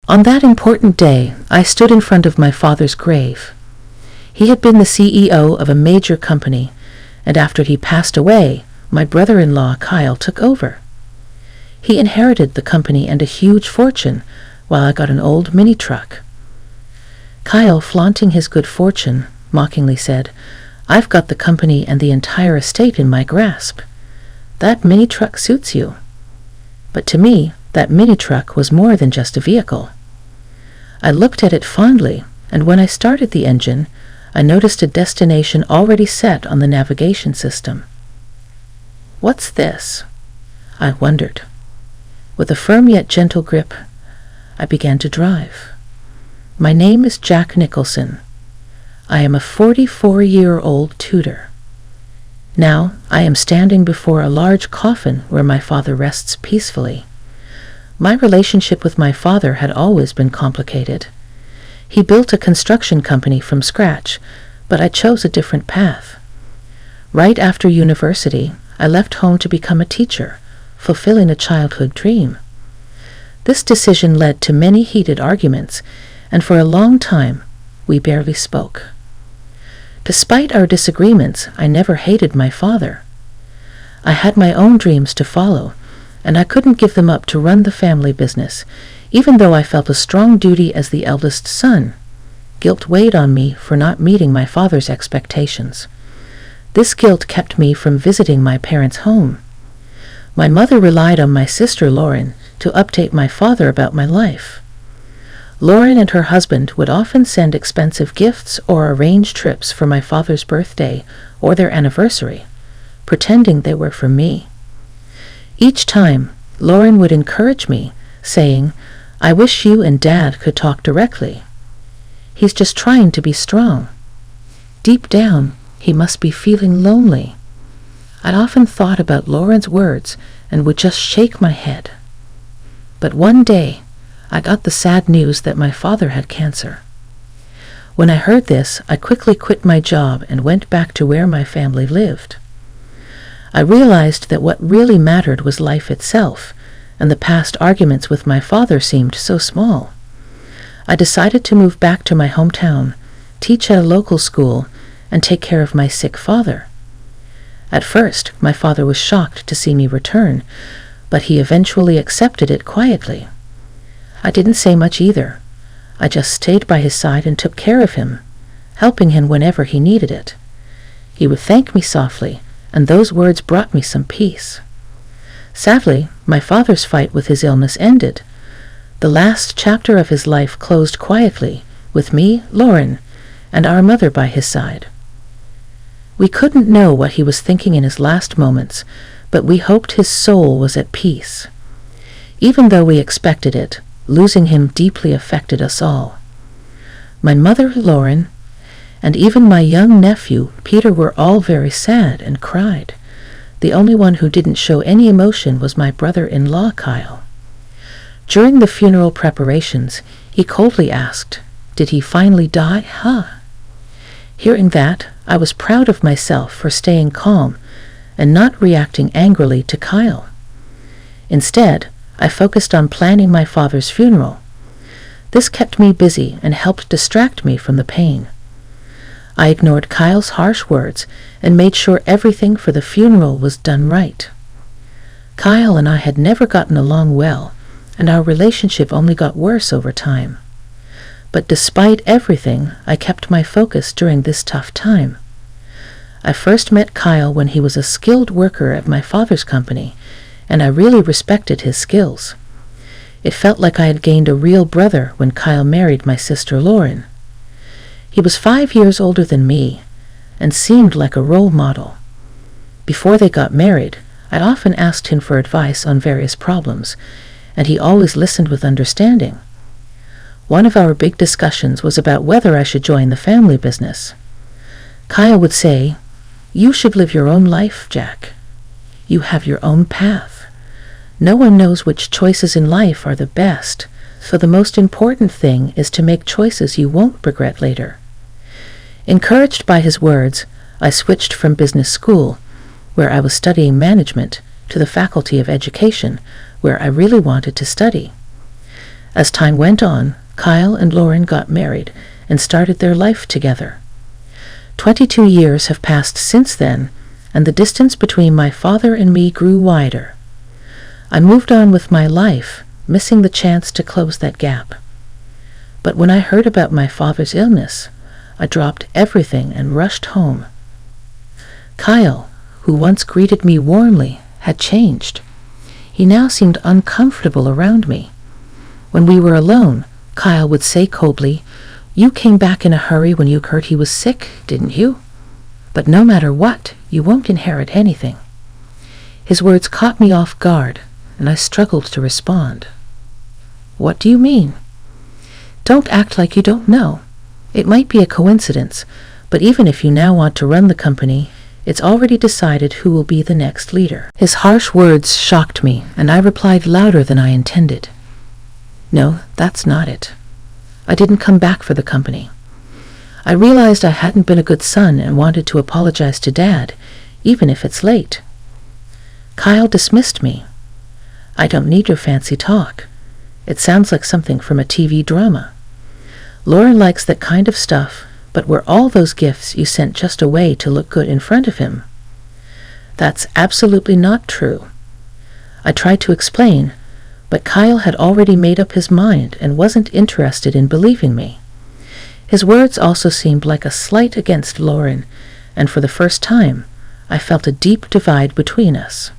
On that important day, I stood in front of my father's grave. He had been the CEO of a major company, and after he passed away, my brother-in-law Kyle took over. He inherited the company and a huge fortune, while I got an old mini-truck. Kyle, flaunting his good fortune, mockingly said, "I've got the company and the entire estate in my grasp. That mini-truck suits you." But to me, that mini-truck was more than just a vehicle. I looked at it fondly, and when I started the engine, I noticed a destination already set on the navigation system. "What's this?" I wondered. With a firm yet gentle grip, I began to drive. My name is Jack Nicholson. I am a 44-year-old tutor. Now I am standing before a large coffin where my father rests peacefully. My relationship with my father had always been complicated. He built a construction company from scratch, but I chose a different path. Right after university, I left home to become a teacher, fulfilling a childhood dream. This decision led to many heated arguments, and for a long time, we barely spoke. Despite our disagreements, I never hated my father. I had my own dreams to follow, and I couldn't give them up to run the family business, even though I felt a strong duty as the eldest son. Guilt weighed on me for not meeting my father's expectations. This guilt kept me from visiting my parents' home. My mother relied on my sister Lauren to update my father about my life. Lauren and her husband would often send expensive gifts or arrange trips for my father's birthday or their anniversary, pretending they were for me. Each time, Lauren would encourage me, saying, "I wish you and Dad could talk directly. He's just trying to be strong. Deep down, he must be feeling lonely." I'd often thought about Lauren's words and would just shake my head. But one day, I got the sad news that my father had cancer. When I heard this, I quickly quit my job and went back to where my family lived. I realized that what really mattered was life itself, and the past arguments with my father seemed so small. I decided to move back to my hometown, teach at a local school, and take care of my sick father. At first, my father was shocked to see me return, but he eventually accepted it quietly. I didn't say much either. I just stayed by his side and took care of him, helping him whenever he needed it. He would thank me softly, and those words brought me some peace. Sadly, my father's fight with his illness ended. The last chapter of his life closed quietly, with me, Lauren, and our mother by his side. We couldn't know what he was thinking in his last moments, but we hoped his soul was at peace. Even though we expected it, losing him deeply affected us all. My mother, Lauren, and even my young nephew, Peter, were all very sad and cried. The only one who didn't show any emotion was my brother-in-law, Kyle. During the funeral preparations, he coldly asked, "Did he finally die, huh?" Hearing that, I was proud of myself for staying calm and not reacting angrily to Kyle. Instead, I focused on planning my father's funeral. This kept me busy and helped distract me from the pain. I ignored Kyle's harsh words and made sure everything for the funeral was done right. Kyle and I had never gotten along well, and our relationship only got worse over time. But despite everything, I kept my focus during this tough time. I first met Kyle when he was a skilled worker at my father's company, and I really respected his skills. It felt like I had gained a real brother when Kyle married my sister Lauren. He was 5 years older than me, and seemed like a role model. Before they got married, I'd often asked him for advice on various problems, and he always listened with understanding. One of our big discussions was about whether I should join the family business. Kyle would say, "You should live your own life, Jack. You have your own path. No one knows which choices in life are the best, so the most important thing is to make choices you won't regret later." Encouraged by his words, I switched from business school, where I was studying management, to the Faculty of Education, where I really wanted to study. As time went on, Kyle and Lauren got married and started their life together. 22 years have passed since then, and the distance between my father and me grew wider. I moved on with my life, missing the chance to close that gap. But when I heard about my father's illness, I dropped everything and rushed home. Kyle, who once greeted me warmly, had changed. He now seemed uncomfortable around me. When we were alone, Kyle would say coldly, "You came back in a hurry when you heard he was sick, didn't you? But no matter what, you won't inherit anything." His words caught me off guard, and I struggled to respond. "What do you mean?" "Don't act like you don't know. It might be a coincidence, but even if you now want to run the company, it's already decided who will be the next leader." His harsh words shocked me, and I replied louder than I intended. "No, that's not it. I didn't come back for the company. I realized I hadn't been a good son and wanted to apologize to Dad, even if it's late." Kyle dismissed me. "I don't need your fancy talk. It sounds like something from a TV drama. Lauren likes that kind of stuff, but were all those gifts you sent just a way to look good in front of him?" "That's absolutely not true." I tried to explain, but Kyle had already made up his mind and wasn't interested in believing me. His words also seemed like a slight against Lauren, and for the first time, I felt a deep divide between us.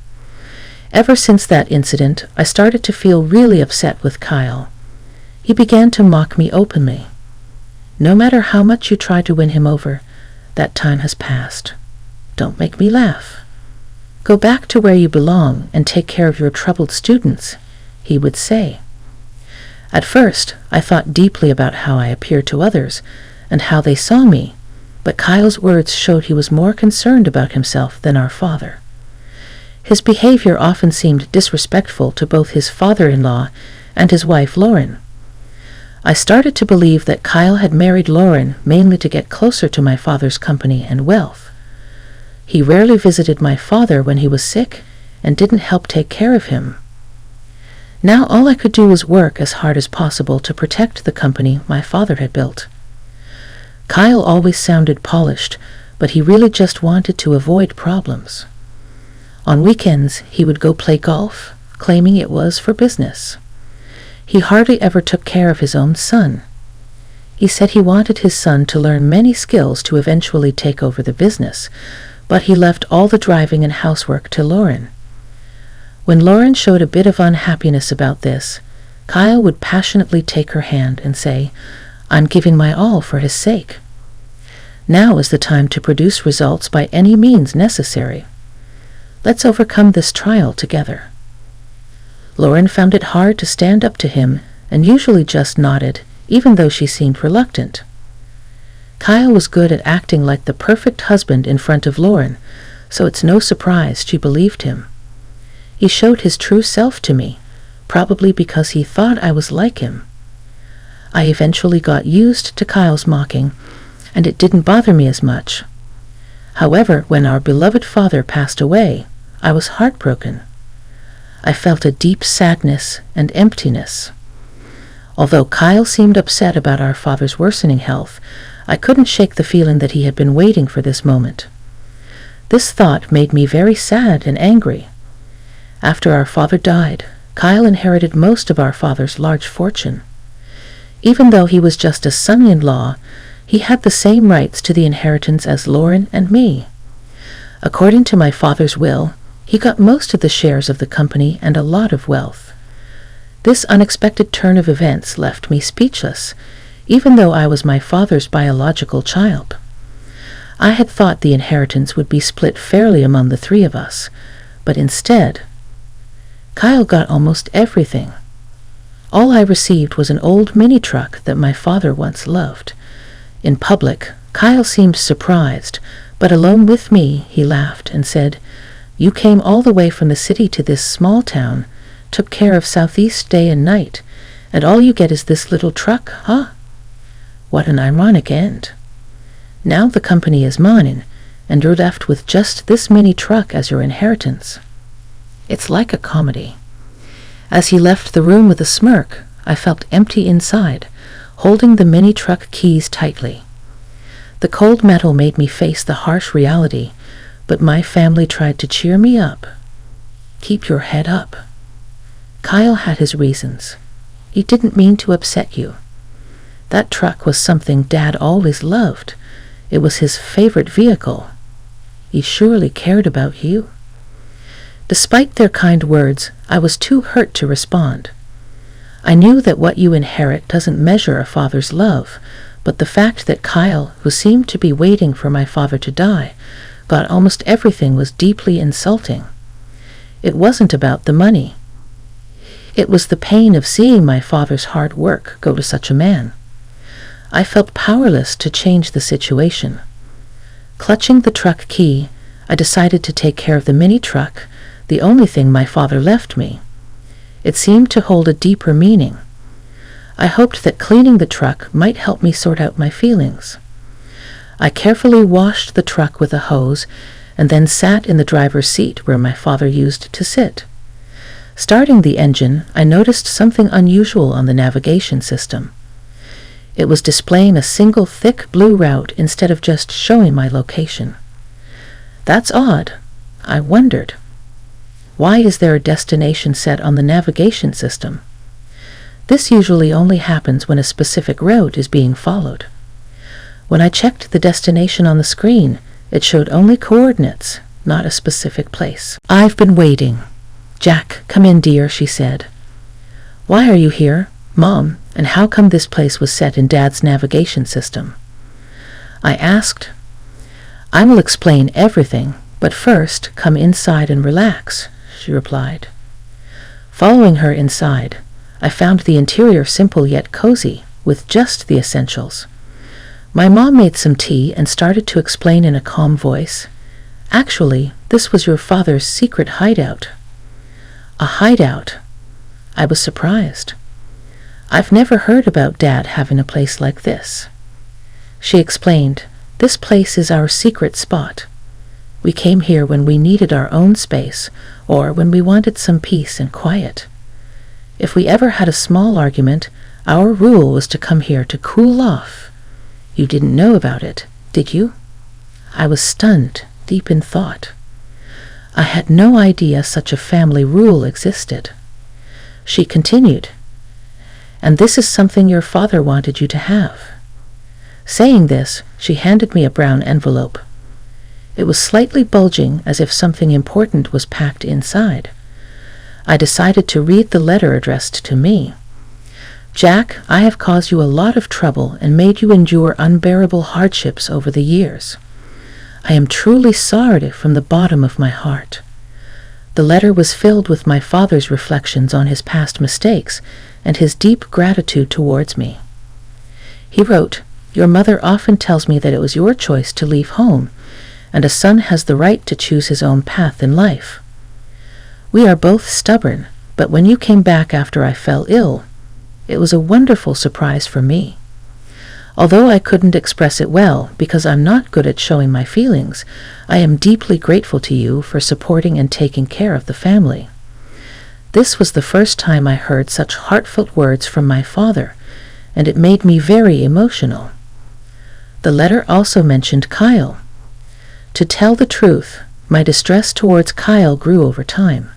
Ever since that incident, I started to feel really upset with Kyle. He began to mock me openly. "No matter how much you try to win him over, that time has passed. Don't make me laugh. Go back to where you belong and take care of your troubled students," he would say. At first, I thought deeply about how I appeared to others and how they saw me, but Kyle's words showed he was more concerned about himself than our father. His behavior often seemed disrespectful to both his father-in-law and his wife Lauren. I started to believe that Kyle had married Lauren mainly to get closer to my father's company and wealth. He rarely visited my father when he was sick and didn't help take care of him. Now all I could do was work as hard as possible to protect the company my father had built. Kyle always sounded polished, but he really just wanted to avoid problems. On weekends, he would go play golf, claiming it was for business. He hardly ever took care of his own son. He said he wanted his son to learn many skills to eventually take over the business, but he left all the driving and housework to Lauren. When Lauren showed a bit of unhappiness about this, Kyle would passionately take her hand and say, "I'm giving my all for his sake. Now is the time to produce results by any means necessary. Let's overcome this trial together." Lauren found it hard to stand up to him and usually just nodded, even though she seemed reluctant. Kyle was good at acting like the perfect husband in front of Lauren, so it's no surprise she believed him. He showed his true self to me, probably because he thought I was like him. I eventually got used to Kyle's mocking, and it didn't bother me as much. However, when our beloved father passed away, I was heartbroken. I felt a deep sadness and emptiness. Although Kyle seemed upset about our father's worsening health, I couldn't shake the feeling that he had been waiting for this moment. This thought made me very sad and angry. After our father died, Kyle inherited most of our father's large fortune. Even though he was just a son-in-law, he had the same rights to the inheritance as Lauren and me. According to my father's will, he got most of the shares of the company and a lot of wealth. This unexpected turn of events left me speechless, even though I was my father's biological child. I had thought the inheritance would be split fairly among the three of us, but instead, Kyle got almost everything. All I received was an old mini-truck that my father once loved. In public, Kyle seemed surprised, but alone with me, he laughed and said, "You came all the way from the city to this small town, took care of Southeast day and night, and all you get is this little truck, huh? What an ironic end. Now the company is mine, and you're left with just this mini truck as your inheritance." It's like a comedy. As he left the room with a smirk, I felt empty inside, holding the mini-truck keys tightly. The cold metal made me face the harsh reality, but my family tried to cheer me up. Keep your head up. Kyle had his reasons. He didn't mean to upset you. That truck was something Dad always loved. It was his favorite vehicle. He surely cared about you. Despite their kind words, I was too hurt to respond. I knew that what you inherit doesn't measure a father's love, but the fact that Kyle, who seemed to be waiting for my father to die, got almost everything was deeply insulting. It wasn't about the money. It was the pain of seeing my father's hard work go to such a man. I felt powerless to change the situation. Clutching the truck key, I decided to take care of the mini-truck, the only thing my father left me. It seemed to hold a deeper meaning. I hoped that cleaning the truck might help me sort out my feelings. I carefully washed the truck with a hose and then sat in the driver's seat where my father used to sit. Starting the engine, I noticed something unusual on the navigation system. It was displaying a single thick blue route instead of just showing my location. That's odd. I wondered. Why is there a destination set on the navigation system? This usually only happens when a specific route is being followed. When I checked the destination on the screen, it showed only coordinates, not a specific place. I've been waiting. Jack, come in, dear, she said. Why are you here, Mom, and how come this place was set in Dad's navigation system? I asked. I will explain everything, but first come inside and relax, she replied. Following her inside, I found the interior simple yet cozy, with just the essentials. My mom made some tea and started to explain in a calm voice. Actually, this was your father's secret hideout. A hideout. I was surprised. I've never heard about Dad having a place like this. She explained, this place is our secret spot. We came here when we needed our own space, or when we wanted some peace and quiet. If we ever had a small argument, our rule was to come here to cool off. You didn't know about it, did you? I was stunned, deep in thought. I had no idea such a family rule existed. She continued, and this is something your father wanted you to have. Saying this, she handed me a brown envelope. It was slightly bulging, as if something important was packed inside. I decided to read the letter addressed to me. Jack, I have caused you a lot of trouble and made you endure unbearable hardships over the years. I am truly sorry from the bottom of my heart. The letter was filled with my father's reflections on his past mistakes and his deep gratitude towards me. He wrote, your mother often tells me that it was your choice to leave home, and a son has the right to choose his own path in life. We are both stubborn, but when you came back after I fell ill, it was a wonderful surprise for me. Although I couldn't express it well because I'm not good at showing my feelings, I am deeply grateful to you for supporting and taking care of the family. This was the first time I heard such heartfelt words from my father, and it made me very emotional. The letter also mentioned Kyle. To tell the truth, my distress towards Kyle grew over time.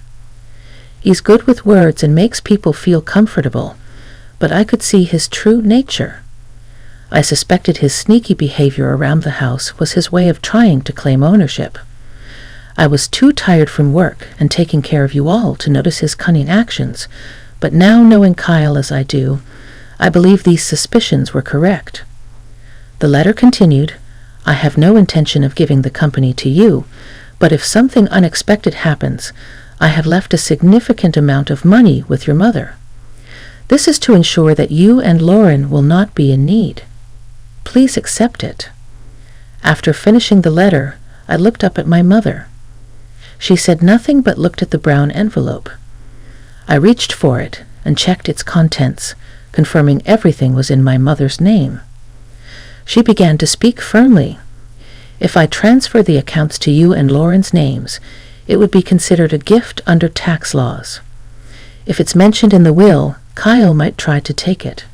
He's good with words and makes people feel comfortable, but I could see his true nature. I suspected his sneaky behavior around the house was his way of trying to claim ownership. I was too tired from work and taking care of you all to notice his cunning actions, but now knowing Kyle as I do, I believe these suspicions were correct. The letter continued, I have no intention of giving the company to you, but if something unexpected happens, I have left a significant amount of money with your mother. This is to ensure that you and Lauren will not be in need. Please accept it. After finishing the letter, I looked up at my mother. She said nothing but looked at the brown envelope. I reached for it and checked its contents, confirming everything was in my mother's name. She began to speak firmly. If I transfer the accounts to you and Lauren's names, it would be considered a gift under tax laws. If it's mentioned in the will, Kyle might try to take it.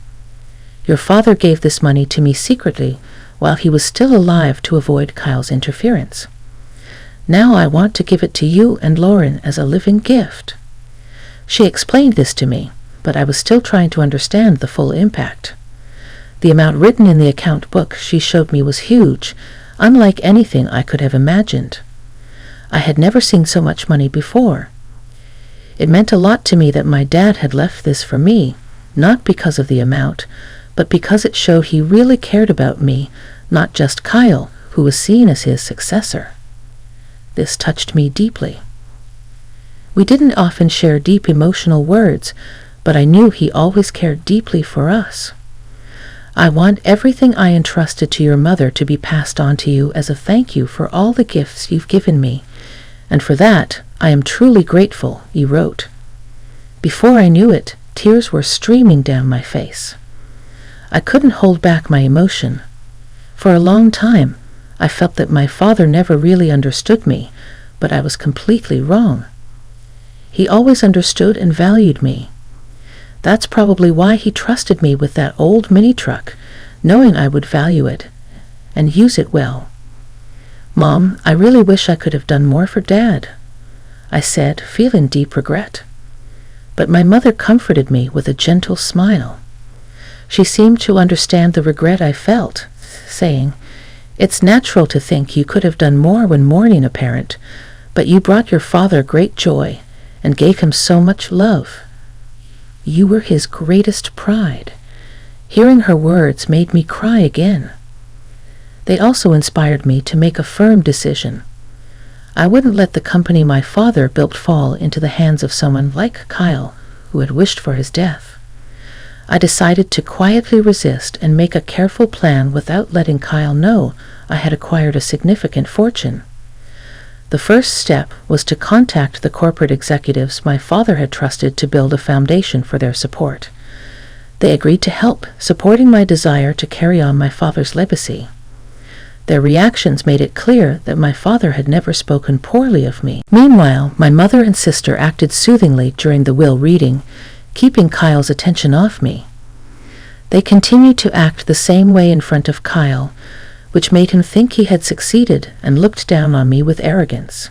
Your father gave this money to me secretly while he was still alive to avoid Kyle's interference. Now I want to give it to you and Lauren as a living gift." She explained this to me, but I was still trying to understand the full impact. The amount written in the account book she showed me was huge, unlike anything I could have imagined. I had never seen so much money before. It meant a lot to me that my dad had left this for me, not because of the amount, but because it showed he really cared about me, not just Kyle, who was seen as his successor. This touched me deeply. We didn't often share deep emotional words, but I knew he always cared deeply for us. "I want everything I entrusted to your mother to be passed on to you as a thank you for all the gifts you've given me, and for that I am truly grateful," he wrote. Before I knew it, tears were streaming down my face. I couldn't hold back my emotion. For a long time, I felt that my father never really understood me, but I was completely wrong. He always understood and valued me. That's probably why he trusted me with that old mini-truck, knowing I would value it and use it well. "Mom, I really wish I could have done more for Dad," I said, feeling deep regret. But my mother comforted me with a gentle smile. She seemed to understand the regret I felt, saying, "It's natural to think you could have done more when mourning a parent, but you brought your father great joy and gave him so much love. You were his greatest pride." Hearing her words made me cry again. They also inspired me to make a firm decision. I wouldn't let the company my father built fall into the hands of someone like Kyle, who had wished for his death. I decided to quietly resist and make a careful plan without letting Kyle know I had acquired a significant fortune. The first step was to contact the corporate executives my father had trusted to build a foundation for their support. They agreed to help, supporting my desire to carry on my father's legacy. Their reactions made it clear that my father had never spoken poorly of me. Meanwhile, my mother and sister acted soothingly during the will reading, keeping Kyle's attention off me. They continued to act the same way in front of Kyle, which made him think he had succeeded and looked down on me with arrogance.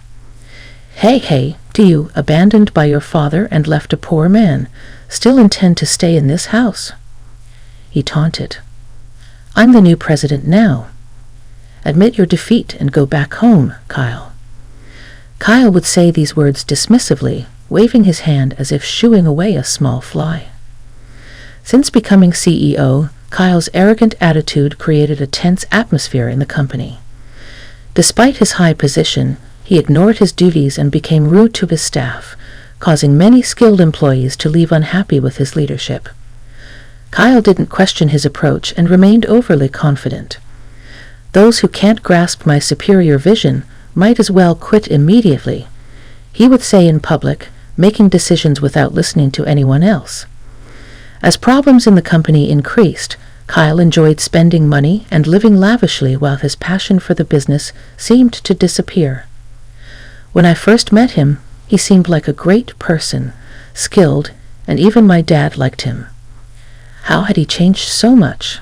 Hey, do you, abandoned by your father and left a poor man, still intend to stay in this house?" He taunted. "I'm the new president now. Admit your defeat and go back home, Kyle." Kyle would say these words dismissively, waving his hand as if shooing away a small fly. Since becoming CEO, Kyle's arrogant attitude created a tense atmosphere in the company. Despite his high position, he ignored his duties and became rude to his staff, causing many skilled employees to leave unhappy with his leadership. Kyle didn't question his approach and remained overly confident. "Those who can't grasp my superior vision might as well quit immediately," he would say in public, making decisions without listening to anyone else. As problems in the company increased, Kyle enjoyed spending money and living lavishly while his passion for the business seemed to disappear. When I first met him, he seemed like a great person, skilled, and even my dad liked him. How had he changed so much?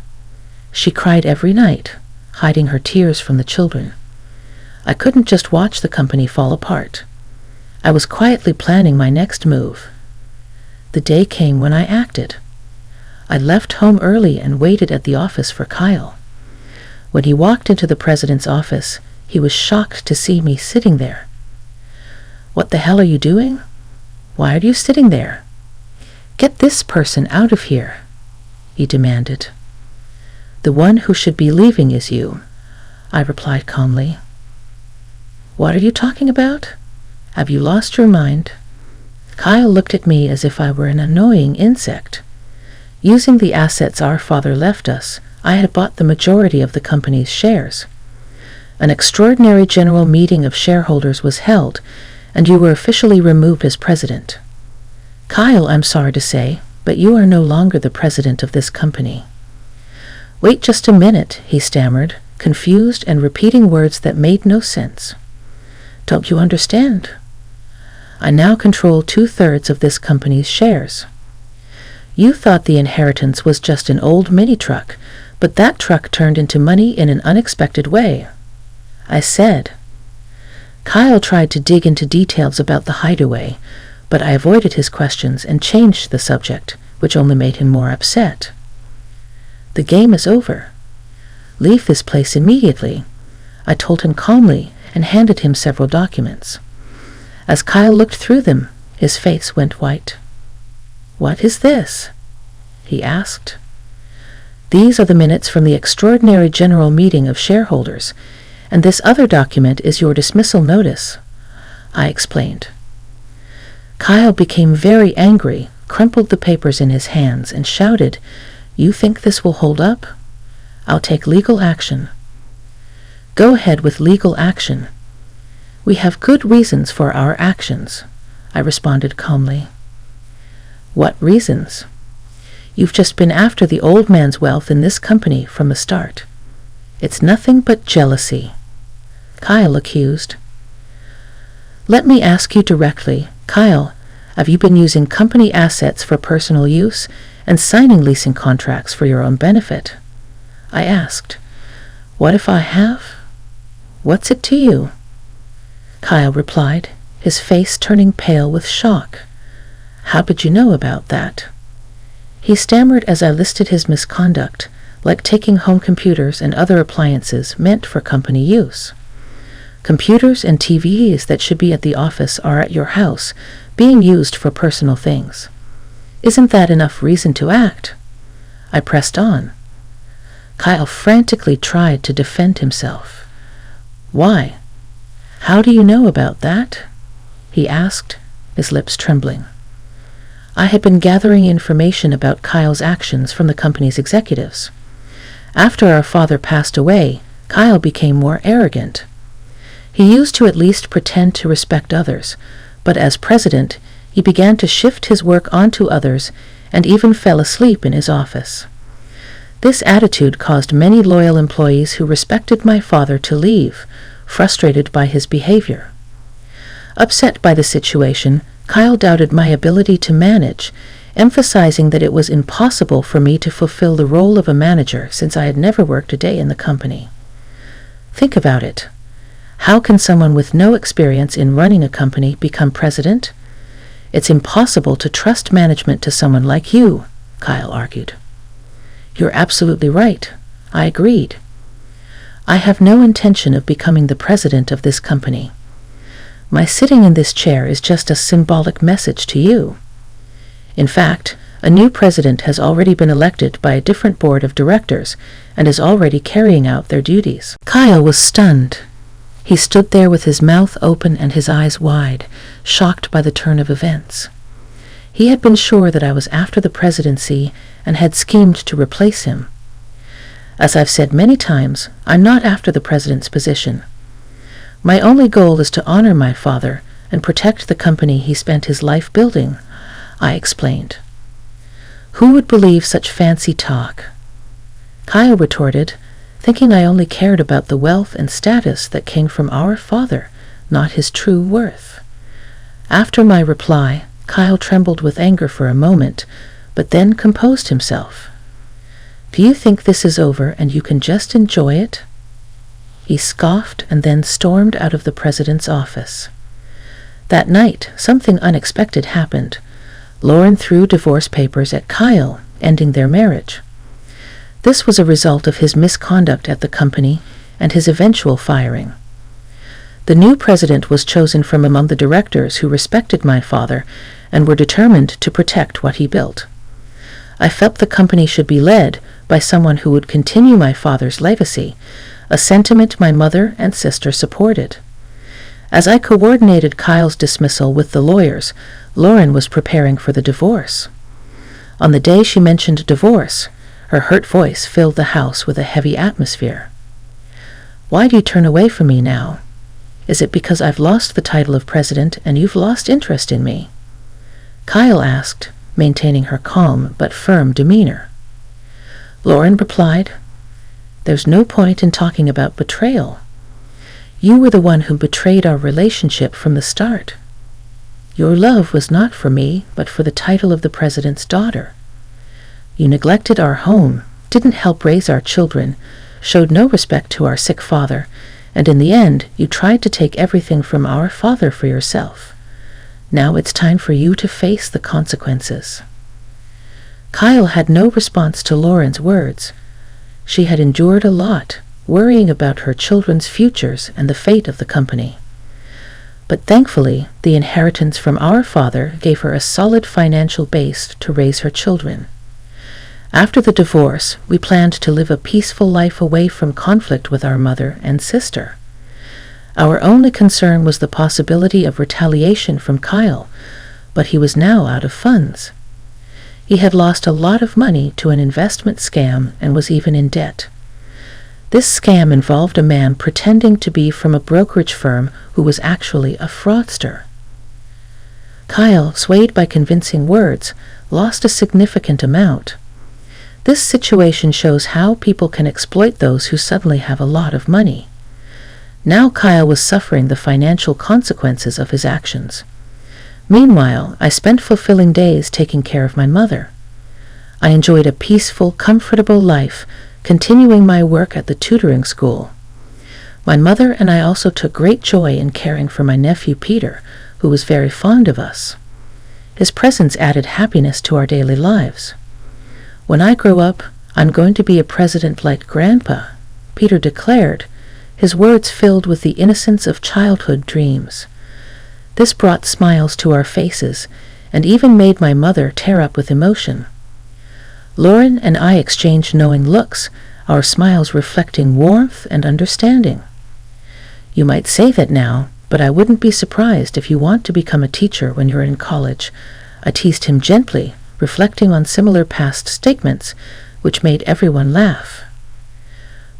She cried every night, hiding her tears from the children. I couldn't just watch the company fall apart. I was quietly planning my next move. The day came when I acted. I left home early and waited at the office for Kyle. When he walked into the president's office, he was shocked to see me sitting there. "What the hell are you doing? Why are you sitting there? Get this person out of here," he demanded. "The one who should be leaving is you," I replied calmly. "What are you talking about? Have you lost your mind?" Kyle looked at me as if I were an annoying insect. Using the assets our father left us, I had bought the majority of the company's shares. An extraordinary general meeting of shareholders was held, and you were officially removed as president. "Kyle, I'm sorry to say, but you are no longer the president of this company." "Wait just a minute," he stammered, confused and repeating words that made no sense. "Don't you understand? I now control 2/3 of this company's shares. You thought the inheritance was just an old mini-truck, but that truck turned into money in an unexpected way, I said. Kyle tried to dig into details about the hideaway, but I avoided his questions and changed the subject, which only made him more upset. The game is over. Leave this place immediately, I told him calmly and handed him several documents. As Kyle looked through them, his face went white. "What is this?" he asked. "These are the minutes from the extraordinary general meeting of shareholders, and this other document is your dismissal notice," I explained. Kyle became very angry, crumpled the papers in his hands, and shouted, "You think this will hold up? I'll take legal action." "Go ahead with legal action. We have good reasons for our actions," I responded calmly. "What reasons?" "You've just been after the old man's wealth in this company from the start. It's nothing but jealousy," Kyle accused. "Let me ask you directly, Kyle, have you been using company assets for personal use and signing leasing contracts for your own benefit?" I asked. "What if I have? What's it to you?" Kyle replied, his face turning pale with shock. "How did you know about that?" He stammered as I listed his misconduct, like taking home computers and other appliances meant for company use. Computers and TVs that should be at the office are at your house, being used for personal things. Isn't that enough reason to act? I pressed on. Kyle frantically tried to defend himself. "Why? How do you know about that?" he asked, his lips trembling. I had been gathering information about Kyle's actions from the company's executives. After our father passed away, Kyle became more arrogant. He used to at least pretend to respect others, but as president, he began to shift his work onto others and even fell asleep in his office. This attitude caused many loyal employees who respected my father to leave, frustrated by his behavior. Upset by the situation, Kyle doubted my ability to manage, emphasizing that it was impossible for me to fulfill the role of a manager since I had never worked a day in the company. Think about it. How can someone with no experience in running a company become president? It's impossible to trust management to someone like you, Kyle argued. You're absolutely right, I agreed. I have no intention of becoming the president of this company. My sitting in this chair is just a symbolic message to you. In fact, a new president has already been elected by a different board of directors and is already carrying out their duties. Kyle was stunned. He stood there with his mouth open and his eyes wide, shocked by the turn of events. He had been sure that I was after the presidency and had schemed to replace him. As I've said many times, I'm not after the president's position. My only goal is to honor my father and protect the company he spent his life building, I explained. Who would believe such fancy talk? Kyle retorted, thinking I only cared about the wealth and status that came from our father, not his true worth. After my reply, Kyle trembled with anger for a moment, but then composed himself. Do you think this is over and you can just enjoy it? He scoffed and then stormed out of the president's office. That night, something unexpected happened. Lauren threw divorce papers at Kyle, ending their marriage. This was a result of his misconduct at the company and his eventual firing. The new president was chosen from among the directors who respected my father and were determined to protect what he built. I felt the company should be led by someone who would continue my father's legacy, a sentiment my mother and sister supported. As I coordinated Kyle's dismissal with the lawyers, Lauren was preparing for the divorce. On the day she mentioned divorce, her hurt voice filled the house with a heavy atmosphere. Why do you turn away from me now? Is it because I've lost the title of president and you've lost interest in me? Kyle asked, maintaining her calm but firm demeanor. Lauren replied, There's no point in talking about betrayal. You were the one who betrayed our relationship from the start. Your love was not for me, but for the title of the president's daughter. You neglected our home, didn't help raise our children, showed no respect to our sick father, and in the end, you tried to take everything from our father for yourself. Now it's time for you to face the consequences." Kyle had no response to Lauren's words. She had endured a lot, worrying about her children's futures and the fate of the company. But thankfully, the inheritance from our father gave her a solid financial base to raise her children. After the divorce, we planned to live a peaceful life away from conflict with our mother and sister. Our only concern was the possibility of retaliation from Kyle, but he was now out of funds. He had lost a lot of money to an investment scam and was even in debt. This scam involved a man pretending to be from a brokerage firm who was actually a fraudster. Kyle, swayed by convincing words, lost a significant amount. This situation shows how people can exploit those who suddenly have a lot of money. Now Kyle was suffering the financial consequences of his actions. Meanwhile, I spent fulfilling days taking care of my mother. I enjoyed a peaceful, comfortable life, continuing my work at the tutoring school. My mother and I also took great joy in caring for my nephew Peter, who was very fond of us. His presence added happiness to our daily lives. "When I grow up, I'm going to be a president like Grandpa," Peter declared, his words filled with the innocence of childhood dreams. This brought smiles to our faces and even made my mother tear up with emotion. Lauren and I exchanged knowing looks, our smiles reflecting warmth and understanding. "You might say that now, but I wouldn't be surprised if you want to become a teacher when you're in college," I teased him gently, reflecting on similar past statements, which made everyone laugh.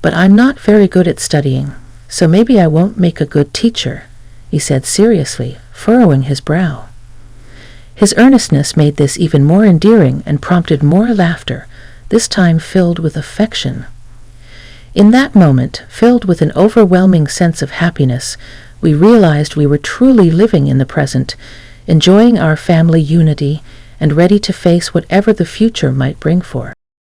"But I'm not very good at studying, so maybe I won't make a good teacher," he said seriously, furrowing his brow. His earnestness made this even more endearing and prompted more laughter, this time filled with affection. In that moment, filled with an overwhelming sense of happiness, we realized we were truly living in the present, enjoying our family unity and ready to face whatever the future might bring forth.